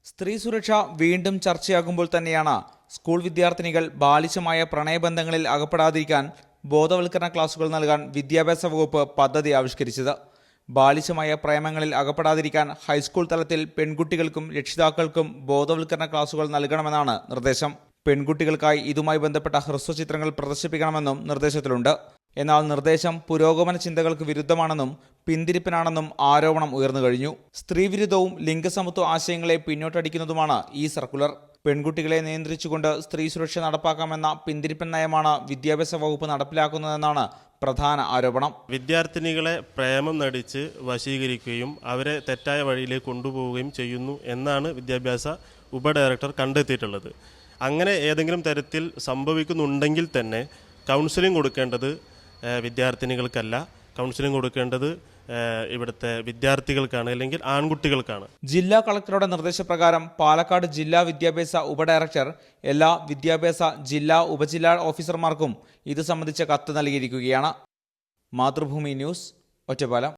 സ്ത്രീ സുരക്ഷ വീണ്ടും ചർച്ചയാകുമ്പോൾ തന്നെയാണ് സ്കൂൾ വിദ്യാർത്ഥിനികൾ ബാലിശമായ പ്രണയബന്ധങ്ങളിൽ അകപ്പെടാതിരിക്കാൻ ബോധവൽക്കരണ ക്ലാസുകൾ നൽകാൻ വിദ്യാഭ്യാസ വകുപ്പ് പദ്ധതി ആവിഷ്കരിച്ചത്. ബാലിശമായ പ്രേമങ്ങളിൽ അകപ്പെടാതിരിക്കാൻ ഹൈസ്കൂൾ തലത്തിൽ പെൺകുട്ടികൾക്കും രക്ഷിതാക്കൾക്കും ബോധവൽക്കരണ ക്ലാസുകൾ നൽകണമെന്നാണ് നിർദ്ദേശം. പെൺകുട്ടികൾക്കായി ഇതുമായി ബന്ധപ്പെട്ട ഹ്രസ്വചിത്രങ്ങൾ പ്രദർശിപ്പിക്കണമെന്നും നിർദ്ദേശത്തിലുണ്ട്. എന്നാൽ നിർദ്ദേശം പുരോഗമന ചിന്തകൾക്ക് വിരുദ്ധമാണെന്നും പിന്തിരിപ്പനാണെന്നും ആരോപണം ഉയർന്നു കഴിഞ്ഞു. സ്ത്രീവിരുദ്ധവും ലിംഗസമത്വ ആശയങ്ങളെ പിന്നോട്ടടിക്കുന്നതുമാണ് ഈ സർക്കുലർ. പെൺകുട്ടികളെ നിയന്ത്രിച്ചുകൊണ്ട് സ്ത്രീ സുരക്ഷ നടപ്പാക്കാമെന്ന പിന്തിരിപ്പൻ നയമാണ് വിദ്യാഭ്യാസ വകുപ്പ് നടപ്പിലാക്കുന്നതെന്നാണ് പ്രധാന ആരോപണം. വിദ്യാർത്ഥിനികളെ പ്രേമം നടിച്ച് വശീകരിക്കുകയും അവരെ തെറ്റായ വഴിയിലേക്ക് കൊണ്ടുപോവുകയും ചെയ്യുന്നു എന്നാണ് വിദ്യാഭ്യാസ ഉപഡയറക്ടർ കണ്ടെത്തിയിട്ടുള്ളത്. അങ്ങനെ ഏതെങ്കിലും തരത്തിൽ സംഭവിക്കുന്നുണ്ടെങ്കിൽ തന്നെ കൗൺസിലിംഗ് കൊടുക്കേണ്ടത് വിദ്യാർത്ഥിനികൾക്കല്ല, കൗൺസിലിംഗ് കൊടുക്കേണ്ടത് ഇവിടുത്തെ വിദ്യാർത്ഥികൾക്കാണ്, അല്ലെങ്കിൽ ആൺകുട്ടികൾക്കാണ്. ജില്ലാ കളക്ടറുടെ നിർദ്ദേശപ്രകാരം പാലക്കാട് ജില്ലാ വിദ്യാഭ്യാസ ഉപഡയറക്ടർ എല്ലാ വിദ്യാഭ്യാസ ജില്ലാ ഉപജില്ലാ ഓഫീസർമാർക്കും ഇത് സംബന്ധിച്ച കത്ത് നൽകിയിരിക്കുകയാണ്. മാതൃഭൂമി ന്യൂസ്, ഒറ്റപ്പാലം.